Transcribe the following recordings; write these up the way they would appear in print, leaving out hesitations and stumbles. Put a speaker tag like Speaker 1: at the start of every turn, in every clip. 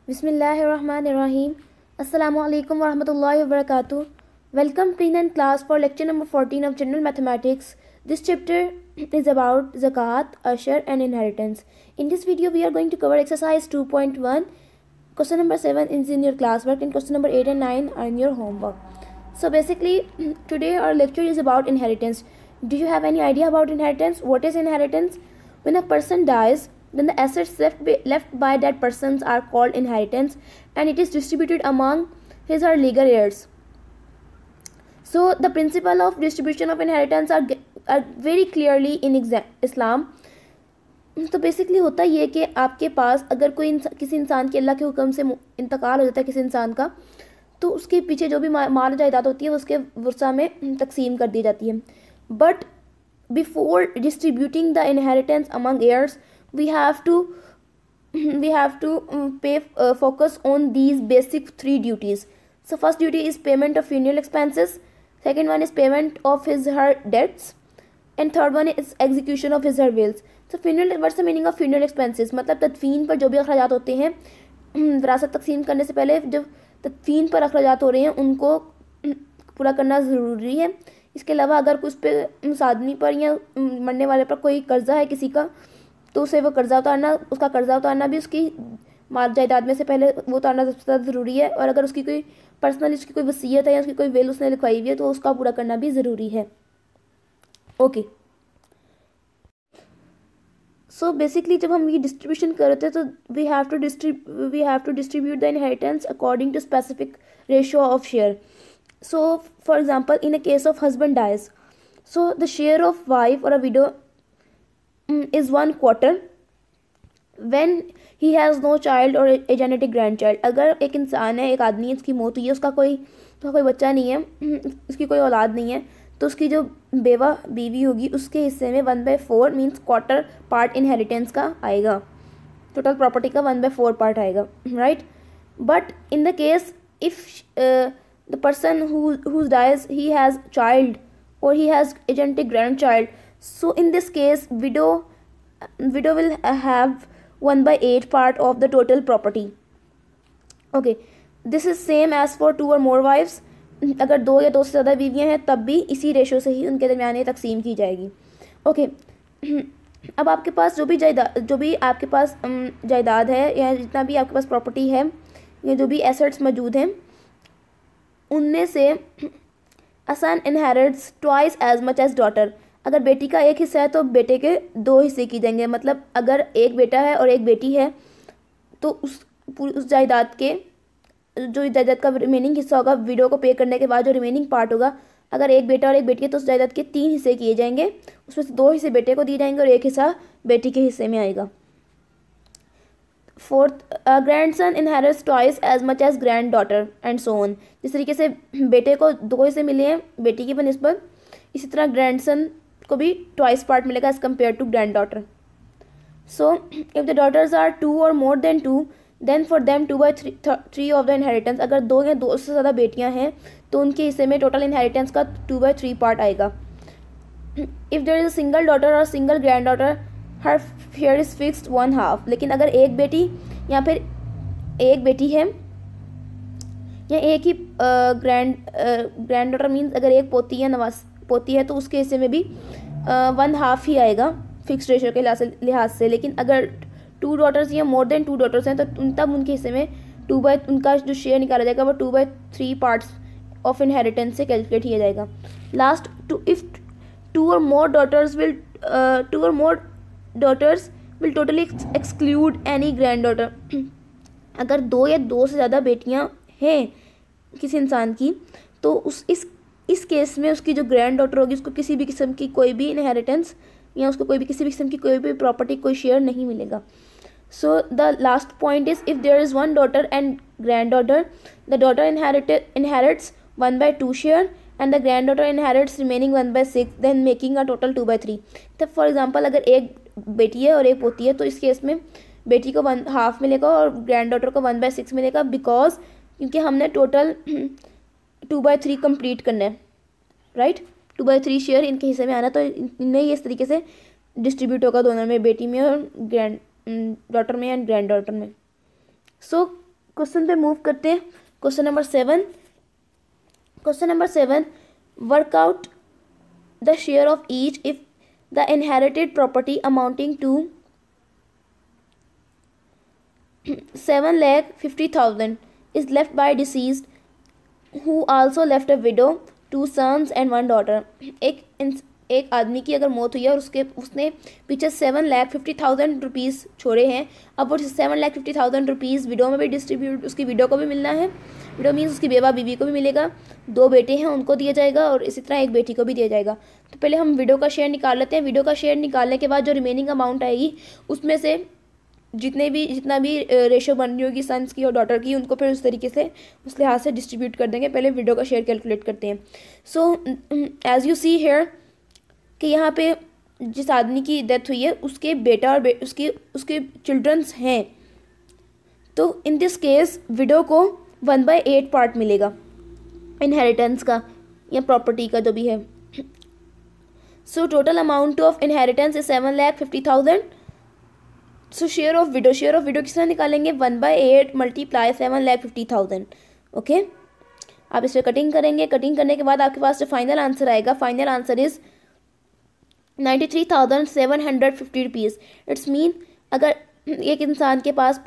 Speaker 1: Bismillahirrahmanirrahim. Assalamu alaikum warahmatullahi wabarakatuh. Welcome pre-9 class for lecture number 14 of General Mathematics. This chapter is about Zakat, Ashar and Inheritance. In this video we are going to cover exercise 2.1. Question number 7 is in your classwork and question number 8 and 9 are in your homework. So basically today our lecture is about inheritance. Do you have any idea about inheritance? What is inheritance? When a person dies, then the assets left by that persons are called inheritance and it is distributed among his or legal heirs. So the principle of distribution of inheritance are very clearly in Islam. तो basically होता ये कि आपके पास अगर कोई किसी इंसान के अल्लाह के हुक्म से इंतकाल हो जाता है किसी इंसान का, तो उसके पीछे जो भी माल जायदाद होती है उसके वर्सा में तकसीम कर दी जाती है. But before distributing the inheritance among heirs we have to focus on these basic three duties. So first duty is payment of funeral expenses, second one is payment of his her debts, and third one is execution of his her wills. So funeral, what's the meaning of funeral expenses? मतलब तदफीन पर जो भी अखराजात होते हैं विरासत तकसीम करने से पहले जब तदफीन पर अखराजात हो रहे हैं उनको पूरा करना ज़रूरी है. इसके अलावा अगर कुछ पे उस आदमी पर या मरने वाले पर कोई कर्जा है किसी का, तो उसे वो उसका कर्जा उतारना भी उसकी माल जायदाद में से पहले वो उतारना सबसे ज़्यादा ज़रूरी है. और अगर उसकी कोई पर्सनल उसकी कोई वसीयत है या उसकी कोई विल उसने लिखवाई हुई है तो उसका पूरा करना भी ज़रूरी है. ओके, सो बेसिकली जब हम ये डिस्ट्रीब्यूशन करते हैं तो we have to distribute the inheritance according to specific ratio of share. So for example, in a case of husband dies, so the share of wife or a widow is 1/4 when he has no child or a genetic grandchild. अगर एक इंसान है, एक आदमी है, उसकी मौत हुई है, उसका कोई बच्चा नहीं है, उसकी कोई औलाद नहीं है, तो उसकी जो बीवी होगी उसके हिस्से में 1/4 मीन्स क्वार्टर पार्ट इनहेरिटेंस का आएगा. टोटल प्रॉपर्टी का 1/4 पार्ट आएगा, right. But in the case if the person who dies he has child or he has a genetic grandchild, so in this case widow will have 1/8 part of the total property. Okay, this is same as for 2 or more wives. अगर 2 या 2 से ज़्यादा बीवियाँ हैं तब भी इसी ratio से ही उनके दरमियान तकसीम की जाएगी. ओके, अब आपके पास जो भी आपके पास जायदाद है या जितना भी आपके पास प्रॉपर्टी है या जो भी एसेट्स मौजूद हैं उनमें से a son inherits twice as much as daughter. अगर बेटी का एक हिस्सा है तो बेटे के 2 हिस्से की जाएंगे. मतलब अगर एक बेटा है और एक बेटी है तो उस जायदाद के जो जायदाद का रिमेनिंग हिस्सा होगा विडो को पे करने के बाद जो रिमेनिंग पार्ट होगा, अगर एक बेटा और एक बेटी है तो उस जायदाद के 3 हिस्से किए जाएंगे. उसमें से 2 हिस्से बेटे को दिए जाएंगे और एक हिस्सा बेटी के हिस्से में आएगा. Fourth, grandson inherits twice as much as granddaughter and so on. जिस तरीके से बेटे को 2 हिस्से मिले हैं बेटी की बनस्बत, इसी तरह ग्रैंडसन को भी ट्वाइस पार्ट मिलेगा as compare to granddaughter. So if the daughters are 2 और more than 2 then for them 2/3 of the inheritance. अगर 2 या 2 से ज़्यादा बेटियां हैं तो उनके हिस्से में टोटल इनहेरिटेंस का 2/3 पार्ट आएगा. If there is a single daughter और single granddaughter her share is fixed 1/2. लेकिन अगर एक बेटी या फिर एक बेटी है या एक ही ग्रैंड डॉटर मीन्स अगर एक पोती या पोती है तो उसके हिस्से में भी 1/2 ही आएगा फिक्स्ड रेशियो के लिहाज से. लेकिन अगर 2 डॉटर्स या मोर देन 2 डॉटर्स हैं तो तब उनके हिस्से में उनका जो शेयर निकाला जाएगा वो 2/3 पार्ट्स ऑफ इनहेरिटेंस से कैलकुलेट किया जाएगा. Last, if 2 or more daughters will totally exclude any granddaughter. अगर 2 या 2 से ज़्यादा बेटियां हैं किसी इंसान की तो इस केस में उसकी जो ग्रैंड डॉटर होगी उसको किसी भी किस्म की कोई भी इनहेरिटेंस या उसको किसी भी किस्म की कोई भी प्रॉपर्टी कोई शेयर नहीं मिलेगा. So the last point is if there is 1 daughter and granddaughter the daughter inherits 1/2 share and the granddaughter inherits remaining 1/6 then making a total 2/3. तब फॉर एग्जांपल अगर एक बेटी है और एक पोती है तो इस केस में बेटी को 1/2 मिलेगा और ग्रैंड डॉटर को 1/6 मिलेगा बिकॉज क्योंकि हमने टोटल 2/3 कंप्लीट करना है, राइट. 2/3 शेयर इनके हिस्से में आना, तो इनमें इस तरीके से डिस्ट्रीब्यूट होगा दोनों में, बेटी में और ग्रैंड डॉटर में एंड ग्रैंड डॉटर में. सो क्वेश्चन पे मूव करते हैं। Question number 7, work out the share of each if the inherited property amounting to 7,50,000 is left by deceased who also left a widow, 2 sons and 1 daughter। एक आदमी की अगर मौत हुई है और उसने पीछे 7,50,000 रुपीज़ छोड़े हैं। अब वो 7,50,000 रुपीज़ विडो में भी डिस्ट्रीब्यूट, उसकी विडो को भी मिलना है। विडो मीन्स उसकी बेवा बीवी को भी मिलेगा। 2 बेटे हैं उनको दिया जाएगा और इसी तरह एक बेटी को भी दिया जाएगा। तो पहले हम विडो का शेयर निकाल लेते हैं। विडो का शेयर निकालने के बाद जो रिमेनिंग अमाउंट आएगी उसमें से जितना भी रेशो बन रही होगी सन्स की और डॉटर की, उनको फिर उस तरीके से उस लिहाज से डिस्ट्रीब्यूट कर देंगे। पहले विडो का शेयर कैलकुलेट करते हैं। So as you see here कि यहाँ पे जिस आदमी की डेथ हुई है उसके बेटा और उसके चिल्ड्रंस हैं। तो इन दिस केस विडो को 1/8 पार्ट मिलेगा इनहेरिटेंस का या प्रॉपर्टी का जो भी है। So total amount of inheritance is 7,50,000। So share of window किस तरह निकालेंगे? 1/8 मल्टीप्लाई 7,50,000। ओके, आप इस पर कटिंग करेंगे। कटिंग करने के बाद आपके पास जो फाइनल आंसर आएगा, final answer is 93,750 rupees. It's mean अगर एक इंसान के पास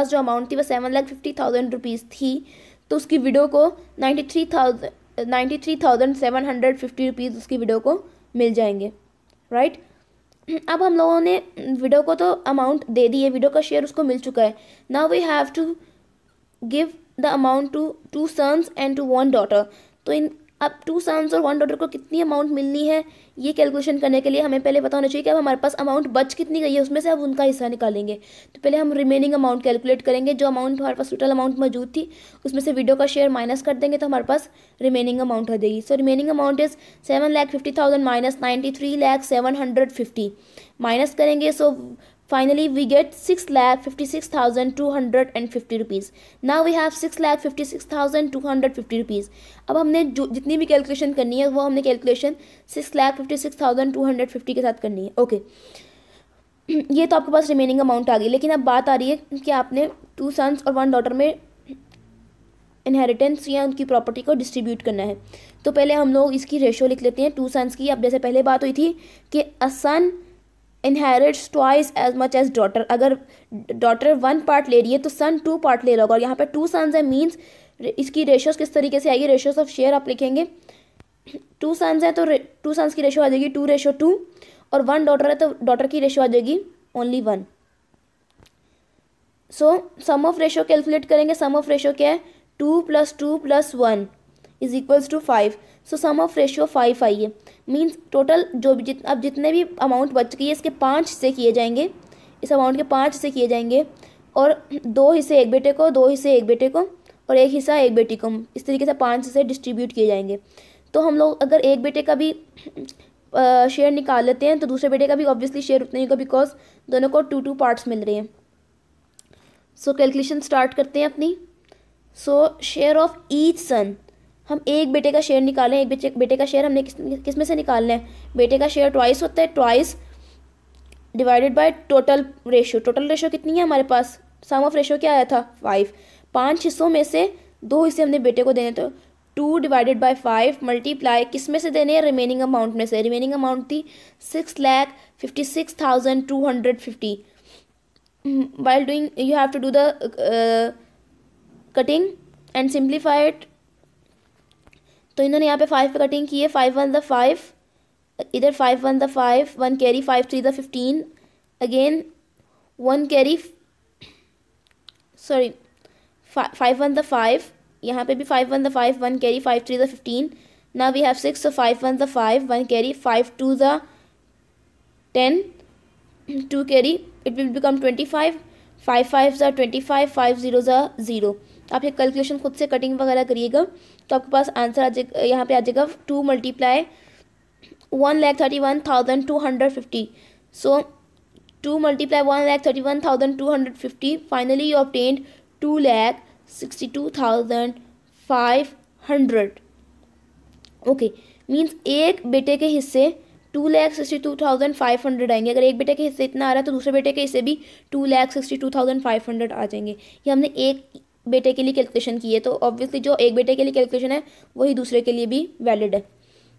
Speaker 1: जो अमाउंट थी वह 7,50,000 रुपीज़ थी, तो उसकी विडो को 93,750 रुपीज़ उसकी विडो को मिल जाएंगे। राइट, अब हम लोगों ने विडो को तो अमाउंट दे दी है, विडो का शेयर उसको मिल चुका है। Now we have to give the amount to 2 sons and to 1 daughter. तो अब 2 सन्स और 1 डॉटर को कितनी अमाउंट मिलनी है ये कैलकुलेशन करने के लिए हमें पहले पता होना चाहिए कि अब हमारे पास अमाउंट बच कितनी गई है, उसमें से अब उनका हिस्सा निकालेंगे। तो पहले हम रिमेनिंग अमाउंट कैलकुलेट करेंगे। जो अमाउंट हमारे पास टोटल अमाउंट मौजूद थी उसमें से विडो का शेयर माइनस कर देंगे तो हमारे पास रिमेनिंग अमाउंट आ जाएगी। So remaining amount is 7,50,000 minus 93,750 minus करेंगे। सो finally we get 6,56,250 rupees। now we have 6,56,250 rupees। अब हमने जो जितनी भी कैलकुलेशन करनी है वो हमने कैलकुलेशन 6,56,250 के साथ करनी है। ओके, ये तो आपके पास रिमेनिंग अमाउंट आ गई। लेकिन अब बात आ रही है कि आपने 2 सन्स और 1 डॉटर में इनहेरिटेंस या उनकी प्रॉपर्टी को डिस्ट्रीब्यूट करना है। तो पहले हम लोग इसकी रेशो लिख लेते हैं 2 सन्स की। अब जैसे पहले बात हुई थी कि a son inherits twice as much as daughter. अगर डॉटर 1 पार्ट ले रही है तो सन 2 पार्ट ले रहा होगा। और यहाँ पे 2 सन्स है मीन्स इसकी रेशोज किस तरीके से आएगी? रेशोज ऑफ शेयर आप लिखेंगे। 2 सन्स है तो 2 सन्स की रेशो आ जाएगी 2:2 और 1 डॉटर है तो डॉटर की रेशो आ जाएगी only 1। So sum of ratio calculate करेंगे। सम ऑफ रेशो क्या है? 2 + 2 + 1 is equals to 5। So sum of ratio 5 आई है। मीन्स टोटल जो भी अब जितने भी अमाउंट बच गई है इसके 5 हिस्से किए जाएंगे। इस अमाउंट के 5 हिस्से किए जाएंगे और 2 हिस्से एक बेटे को, 2 हिस्से एक बेटे को और 1 हिस्सा एक बेटी को। इस तरीके से 5 हिस्से डिस्ट्रीब्यूट किए जाएंगे। तो हम लोग अगर एक बेटे का भी शेयर निकाल लेते हैं तो दूसरे बेटे का भी ऑब्वियसली शेयर उतना ही होगा, बिकॉज दोनों को 2 पार्ट्स मिल रहे हैं। सो कैलकुलेशन स्टार्ट करते हैं अपनी। सो शेयर ऑफ ईच सन, हम एक बेटे का शेयर निकालें। एक बेटे का शेयर हमने किस में से निकालना है? बेटे का शेयर ट्वाइस होता है, twice divided by total ratio. Total ratio कितनी है हमारे पास? सम ऑफ रेशो क्या आया था? 5। 5 हिस्सों में से 2 हिस्से हमने बेटे को देने, तो 2 डिवाइडेड बाय 5 मल्टीप्लाई किस में से देने हैं? रिमेनिंग अमाउंट में से। रिमेनिंग अमाउंट थी 6,56,250। while doing you have to do the cutting and simplify it। तो इन्होंने यहाँ पे 5 पे कटिंग की है। 5 1 5, इधर 5 1 5, 1 कैरी, 5 3 15, अगेन 1 कैरी, सॉरी 5 1 5, यहाँ पे भी 5 1 5, 1 carry, 5 3 15। Now we have 6, so 5 1 5, 1 carry, 5 2 10, 2 carry, it will become 25, 5 5 25, 5 0 0। आप ये कैलकुलेशन खुद से कटिंग वगैरह करिएगा तो आपके पास आंसर आ जाएगा। यहाँ पे आ जाएगा 2 × 1,31,250। सो 2 × 1,31,250, finally you obtained 2,62,500। Okay, means एक बेटे के हिस्से 2,62,500 आएंगे। अगर एक बेटे के हिस्से इतना आ रहा है तो दूसरे बेटे के हिस्से भी 2,62,500 आ जाएंगे। ये हमने एक बेटे के लिए कैलकुलेशन की है, तो ऑब्वियसली जो एक बेटे के लिए कैलकुलेशन है वही दूसरे के लिए भी वैलिड है।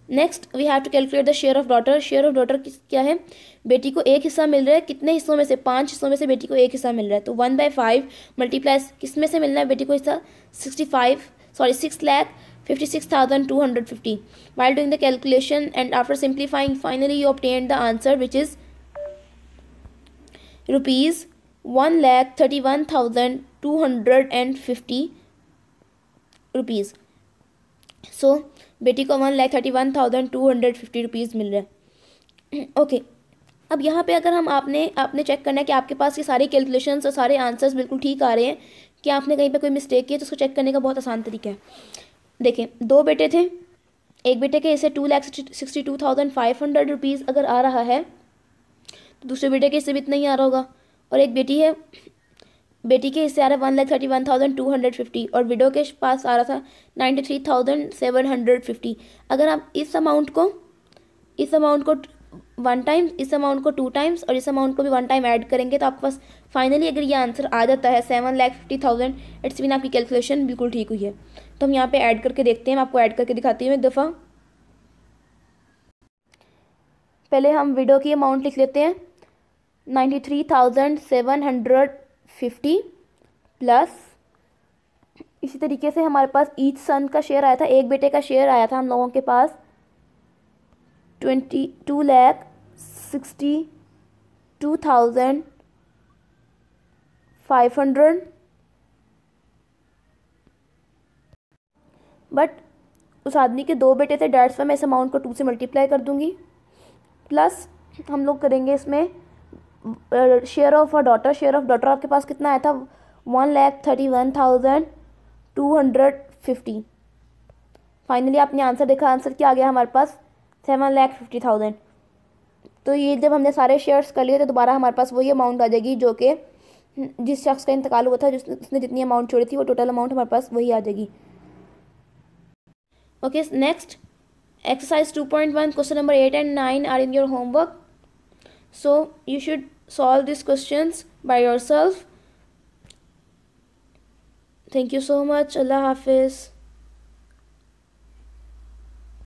Speaker 1: Next we have to calculate the share of daughter. Share of daughter क्या है, बेटी को एक हिस्सा मिल रहा है, कितने हिस्सों में से, 5 हिस्सों में से बेटी को एक हिस्सा मिल रहा है, तो 1/5 मल्टीप्लाइज किस में से मिलना है बेटी को हिस्सा, 6,56,250. While doing the calculation and after simplifying, finally you obtained the answer, which is rupees 1,31,250 rupees. So बेटी को 1,31,250 रुपीज़ मिल रहा है। ओके अब यहाँ पे अगर हम आपने चेक करना है कि आपके पास ये सारे कैलकुलेशंस और सारे आंसर्स बिल्कुल ठीक आ रहे हैं, कि आपने कहीं पे कोई मिस्टेक की है, तो उसको चेक करने का बहुत आसान तरीका है। देखें, दो बेटे थे, एक बेटे के हिस्से 2,62,500 रुपीज़ अगर आ रहा है तो दूसरे बेटे के हिस्से भी इतना ही आ रहा होगा। और एक बेटी है, बेटी के हिस्से आ रहा है 1,31,250 और विडो के पास आ रहा था 93,750। अगर आप इस अमाउंट को 1 टाइम, इस अमाउंट को 2 टाइम्स और इस अमाउंट को भी 1 टाइम ऐड करेंगे तो आपके पास फाइनली अगर ये आंसर आ जाता है 7,50,000, इट्स मीन आपकी कैलकुलेशन बिल्कुल ठीक हुई है। तो हम यहाँ पे ऐड करके देखते हैं, मैं आपको ऐड करके दिखाती हूँ एक दफ़ा। पहले हम विडो की अमाउंट लिख लेते हैं, 93,750 प्लस इसी तरीके से हमारे पास ईच सन का शेयर आया था, एक बेटे का शेयर आया था हम लोगों के पास 22,62,500, बट उस आदमी के 2 बेटे थे, डेट्स मैं इस अमाउंट को 2 से मल्टीप्लाई कर दूंगी। प्लस हम लोग करेंगे इसमें share of a daughter. Share of daughter आपके पास कितना आया था, 1,31,250। फाइनली आपने आंसर देखा, आंसर क्या आ गया हमारे पास 7,50,000। तो ये जब हमने सारे शेयर्स कर लिए तो दोबारा हमारे पास वही अमाउंट आ जाएगी जो कि जिस शख्स का इंतकाल हुआ था, उसने जितनी अमाउंट छोड़ी थी वो टोटल अमाउंट हमारे पास वही आ जाएगी। Okay next exercise 2.1 question number 8 and 9 are in your homework, so you should solve these questions by yourself. Thank you so much. Allah Hafiz.